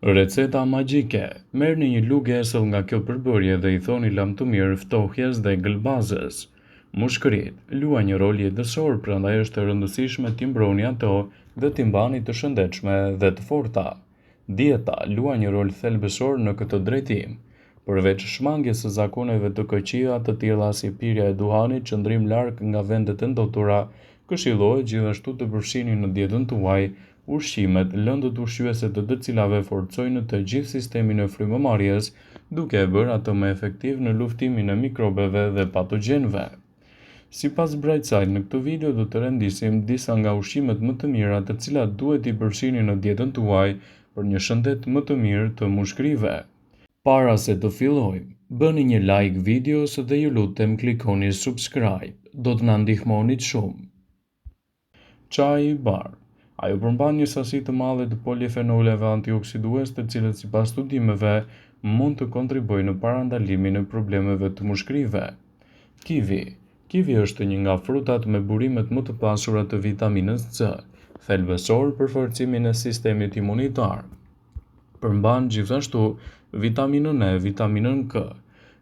Receta magjike. Merrni një lugë esëll nga kjo përbërje dhe I thoni lamtumir ftohjes dhe gëlbazës. Mushkërit luajnë një rol jetësor, prandaj është e rëndësishme t'i mbroni ato dhe t'i mbani të shëndetshme dhe të forta. Dieta luajnë një rol thelbësor në këtë drejtim. Përveç shmangjes së zakoneve të këqija të tilla si pirja e duhanit, qëndrim larg nga vendet e ndotura, këshillohet gjithashtu të përfshini në dietën tuaj ushqimet, lëndët ushqyese të cilave forcojnë të gjithë sistemin e frymëmarrjes, duke e bërë atë më efektiv në luftimin e mikrobeve dhe patogjenëve. Sipas Brightside, në këtë video do të rendisim disa nga ushqimet më të mira të cilat duhet I përfshini në dietën tuaj për një shëndet më të mirë të mushkërive. Para se të fillojmë, bëni një like videos dhe ju lutem klikoni subscribe, do të na ndihmonit shumë. Çaji I bardhë. Ajo përmban një sasi të madhe të polifenoleve antioksidues, të cilët sipas studimeve mund të kontribuojnë në parandalimin e problemeve të mushkërive. Kivi është një nga frutat me burimet më të pasura të vitaminës C, thelbësor për forcimin e sistemit imunitar. Përmban gjithashtu vitaminën E, vitaminën K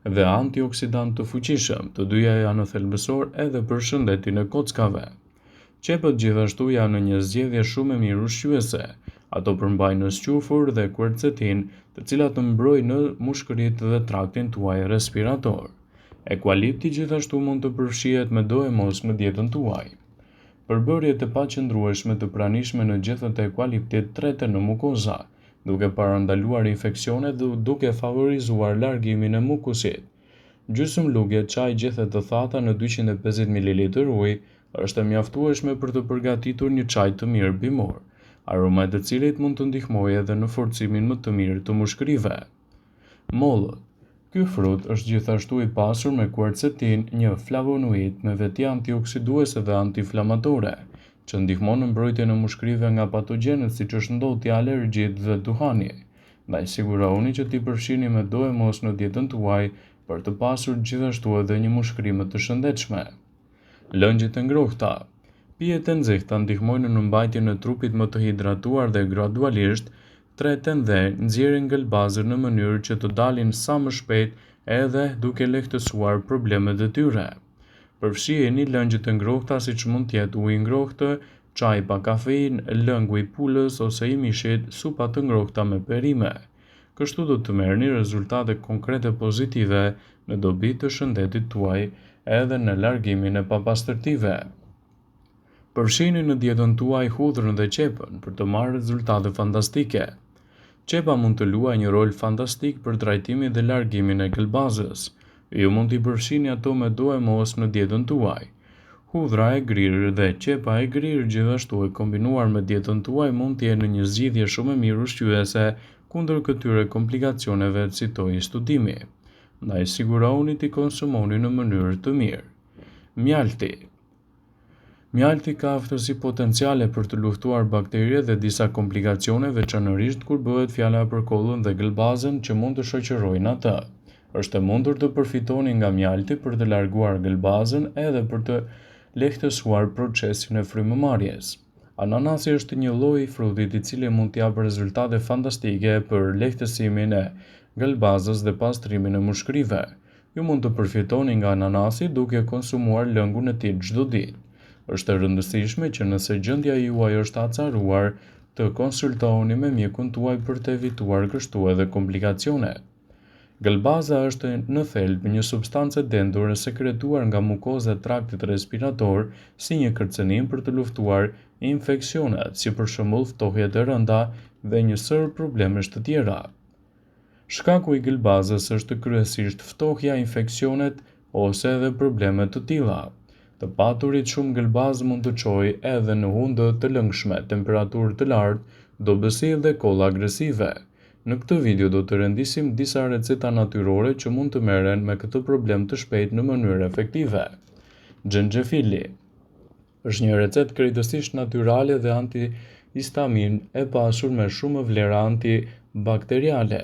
dhe antioksidant të fuqishëm, të dyja janë thelbësor edhe për shëndetin e kockave. Qepët gjithashtu janë një zgjedhje shumë e mirë ushqyese. Ato përmbajnë squfur dhe quercetin, të cilat mbrojnë në mushkëritë dhe traktin tuaj respirator. Eukalipti gjithashtu mund të përfshihet me do e mos në dietën tuaj. Përbërjet e paqëndrueshme të pranishme në gjethet e eukaliptit treten në mukoza, duke parandaluar infeksionet dhe duke favorizuar largimin e mukusit. Gjysmë lugje çaj gjethet të thata në 250 ml ujë është e mjaftueshme për të përgatitur një çaj të mirë bimor, aroma e të cilit mund të ndihmojë edhe në forcimin më të mirë të mushkërive. Mollët. Ky frut është gjithashtu I pasur me quercetin, një flavonoid me veti antioksiduese dhe antiinflamatore, që ndihmon në mbrojtjen e mushkërive nga patogjenët siç është ndotja, alergjitë dhe duhani. Ndaj sigurohuni që t'i përfshini me do e mos në dietën tuaj për të pasur gjithashtu edhe një mushkëri më të shëndetshme. Lëngjit e ngrohta. Pijet e nxehta ndihmojnë në mbajtjen e trupit më të hidratuar dhe gradualisht treten dhe nxjerrin gëlbazën në mënyrë që të dalin sa më shpejt edhe duke lehtësuar problemet e tyre. Përfshiheni lëngjit e ngrohta siç mund të jetë uji I ngrohtë, çaj pa kafeinë, lëngu I pulës ose I mishit, supa të ngrohta me perime. Kështu do të merrni rezultate konkrete pozitive në dobi të shëndetit tuaj edhe në largimin e papastërtive. Përfshini në dietën tuaj hudhrën dhe qepën për të marrë rezultate fantastike. Qepa mund të luajë një rol fantastik për trajtimin dhe largimin e gëlbazës. Ju mund t'i përfshini ato me do e mos në dietën tuaj. Hudhra e grirë dhe qepa e grirë gjithashtu e kombinuar me dietën tuaj mund të jenë një zgjidhje shumë e mirë ushqyese kundër këtyre komplikacioneve, citoi studimi. Ndaj sigurohuni t'i konsumoni në mënyrë të mirë. Mjalti. Mjalti ka aftësi potenciale për të luftuar bakteriet dhe disa komplikacione, veçanërisht kur bëhet fjala për kollën dhe gëlbazën që mund të shoqërojnë atë. Është e mundur të përfitoni nga mjalti për të larguar gëlbazën edhe për të lehtësuar procesin e frymëmarrjes. Ananasi është një lloj I frutit I cili mund të japë rezultate fantastike për lehtësimin e gëlbazës dhe pastrimin e mushkërive. Ju mund të përfitoni nga ananasi duke konsumuar lëngun e tij çdo ditë. Është e rëndësishme që nëse gjendja juaj është acaruar, të konsultoheni me mjekun tuaj për të evituar kështu edhe komplikacionet. Gëlbaza është në thelb një substancë dendore sekretuar nga mukoza e traktit respirator si një kërcënim për të luftuar infeksionet, si për shembull ftohjet e rënda dhe një sër problemesh të tjera. Shkaku I gëlbazës është kryesisht ftohja, infeksionet ose edhe probleme të tilla. Të paturit shumë gëlbazë mund të çojë edhe në hundë të lëngshme, temperaturë të lartë, dobësi dhe kolla agresive. Në këtë video do të rendisim disa receta natyrore që mund të merren me këtë problem të shpejt në mënyrë efektive. Xhenxhefili është një recetë krejtësisht natyrale dhe antihistamin e pasur me shumë vlera antibakteriale.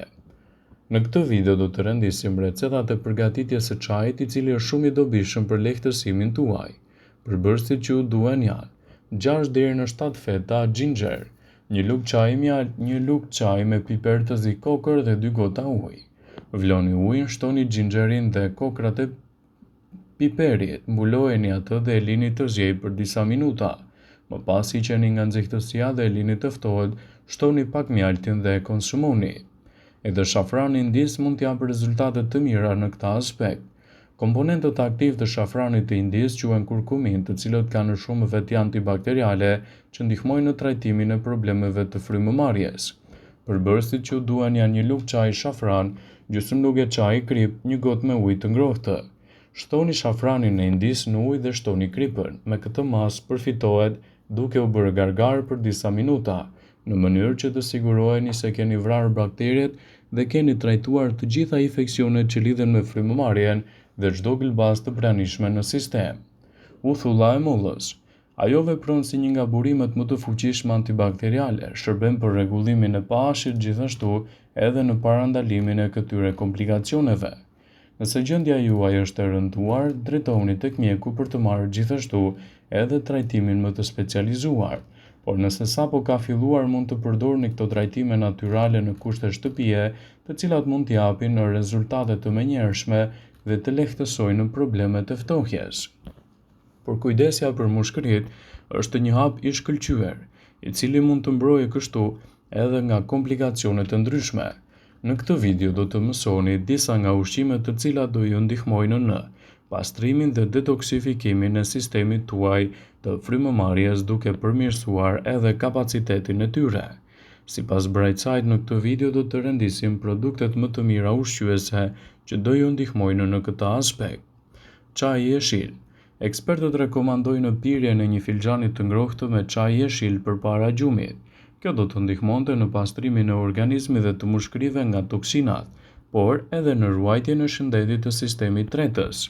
Në këtë video do të rendisim recetat e përgatitjes së çajit, I cili është shumë I dobishëm për lehtësimin tuaj. Përbërësit që ju duhen janë 6 deri në 7 feta ginger, Një lugë çaji me piper të zi kokër dhe 2 gota ujë. Vloni ujin, shtoni xhinxherin dhe kokrat e piperit, mbulojeni atë dhe e lini të zjej për disa minuta. Më pas hiqeni nga nxehtësia dhe e lini të ftohet, shtoni pak mjaltin dhe e konsumoni. Edhe shafrani indis mund t'japë rezultate të mira në këtë aspekt. Komponentët aktiv të shafranit të indis quhen kurkumin, të cilët kanë shumë veti antibakteriale që ndihmojnë në trajtimin e problemeve të frymëmarrjes. Përbërësit që duan janë një lugë çaji shafran, gjysmë lugë çaji krip, një gotë me ujë të ngrohtë. Shtoni shafranin në indis në ujë dhe shtoni kripën. Me këtë masë përfitohet duke u bërë gargar për disa minuta, në mënyrë që të siguroheni se keni vrarë bakteriet dhe keni trajtuar të gjitha infeksionet që lidhen me frymëmarrjen dhe çdo gëlbazë të pranishme në sistem. Uthulla e mullës. Ajo vepron si një nga burimet më të fuqishme antibakteriale, shërben për rregullimin e paheshit gjithashtu edhe në parandalimin e këtyre komplikacioneve. Nëse gjendja juaj është e rënduar, drejtohuni tek mjeku për të marrë gjithashtu edhe trajtimin më të specializuar. Por nëse sapo ka filluar mund të përdorni këto trajtime natyrale në kushte shtëpie, të cilat mund t'japin rezultate të menjëhershme dhe të lehtësojnë problemet e ftohjes. Por kujdesja për mushkërit është një hap i shkëlqyer, i cili mund të mbrojë kështu edhe nga komplikacione të ndryshme. Në këtë video do të mësoni disa nga ushqimet të cilat do ju ndihmojnë në pastrimin dhe detoksifikimin e sistemit tuaj të frymëmarrjes duke përmirësuar edhe kapacitetin e tyre. Sipas Brightside, në këtë video do të rendisim produktet më të mira ushqyese që do ju ndihmojnë në këtë aspekt. Çaji jeshil. Ekspertët rekomandojnë pirjen e një filxhani të ngrohtë me çaj jeshil përpara gjumit. Kjo do të ndihmonte në pastrimin e organizmit dhe të mushkërive nga toksinat, por edhe në ruajtjen e shëndetit të sistemit tretës.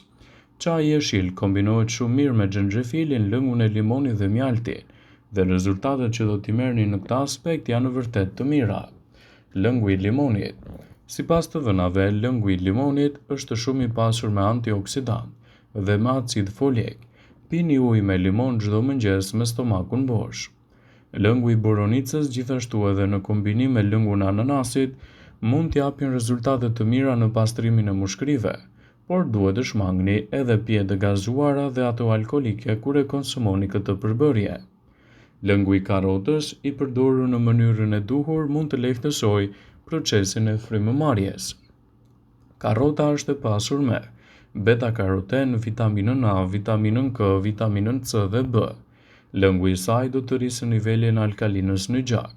Çaji jeshil kombinohet shumë mirë me xhenxhefilin, lëngun e limonit dhe mjaltin, dhe rezultatet që do t'i merrni në këtë aspekt janë vërtet të mira. Lëngu i limonit. Sipas të dhënave, lëngu i limonit është shumë i pasur me antioksidant dhe me acid folik. Pini ujë me limon çdo mëngjes me stomakun bosh. Lëngu i boronicës, gjithashtu edhe në kombinim me lëngun e ananasit, mund t'japin rezultate të mira në pastrimin e mushkërive, por duhet të shmangni edhe pije të gazuara dhe ato alkolike kur e konsumoni këtë përbërje. Lëngu i karrotës, i përdorur në mënyrën e duhur, mund të lehtësojë procesin e frymëmarrjes. Karrota është e pasur me beta-karoten, vitaminën A, vitaminën K, vitaminën C dhe B. Lëngu i saj do të rrisë nivelin e alkalinës në gjak.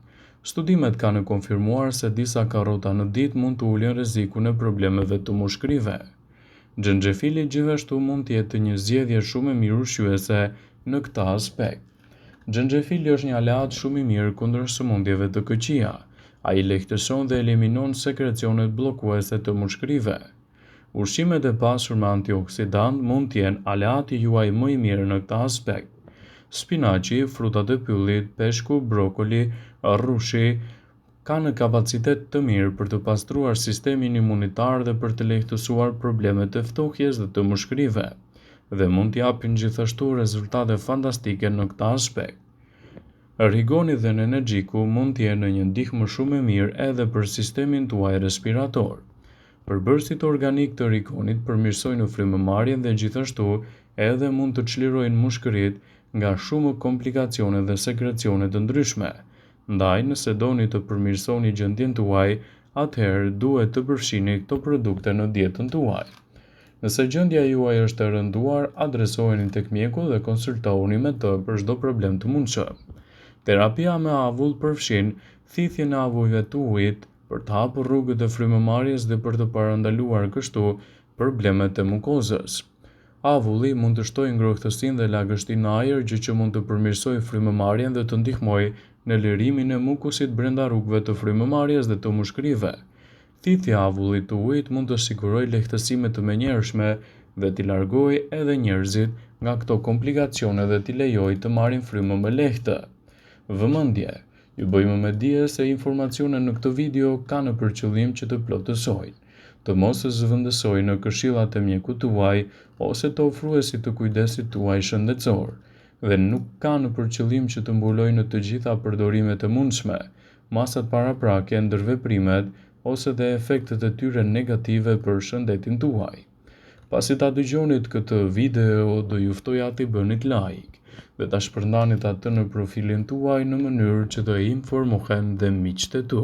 Studimet kanë konfirmuar se disa karrota në ditë mund të ulin rrezikun e problemeve të mushkërive. Xhenxhefili gjithashtu mund të jetë një zgjedhje shumë e mirë ushqyese në këtë aspekt. Xhenxhefili është një aleat shumë i mirë kundër sëmundjeve të këqija. Ai lehtëson dhe eliminon sekrecionet bllokuese të mushkërive. Ushqimet e pasur me antioksidant mund të jenë aleati juaj më i mirë në këtë aspekt. Spinaçi, frutat e pyllit, peshku, brokoli, rrushi kanë kapacitet të mirë për të pastruar sistemin imunitar dhe për të lehtësuar problemet e ftohjes dhe të mushkërive, dhe mund t'japin gjithashtu rezultate fantastike në këtë aspekt. Rigoni dhe energjiku mund të jenë një ndihmë shumë e mirë edhe për sistemin tuaj respirator. Përbërësit organik të rigonit përmirësojnë frymëmarrjen dhe gjithashtu edhe mund të çlirojnë mushkërit nga shumë komplikacione dhe sekrecione të ndryshme. Ndaj, nëse doni të përmirësoni gjendjen tuaj, atëherë duhet të përfshini këto produkte në dietën tuaj. Nëse gjendja juaj është e rënduar, adresoheni tek mjeku dhe konsultohuni me të për çdo problem të mundshëm. Terapia me avull përfshin thithjen e avujve të ujit për të hapur rrugët e frymëmarrjes dhe për të parandaluar kështu problemet e mukozës. Avulli mund të shtojë ngrohtësinë dhe lagështinë në ajër, gjë që mund të përmirësojë frymëmarrjen dhe të ndihmojë në lirimin e mukosit brenda rrugëve të frymëmarrjes dhe të mushkërive. Thithja e avullit të ujit mund të sigurojë lehtësime të menjëhershme dhe t'i largojë edhe njerëzit nga këto komplikacione dhe t'i lejojë të marrin frymë më lehtë. Vëmendje. Ju bëjmë me dije se informacionet në këtë video kanë për qëllim që të plotësojnë, të mos e zëvendësojnë në këshillat e mjekut tuaj ose të ofruesit të kujdesit tuaj shëndetësor. dhe nuk kanë për qëllim që të mbulojnë në të gjitha përdorimet e mundshme, masat paraprake, ndërveprimet ose dhe efektet e tyre negative për shëndetin tuaj. Pasi ta dëgjonit këtë video, do ju ftoja t'i bënit like dhe ta shpërndanit atë në profilin tuaj në mënyrë që të informohen dhe miqtë e tu.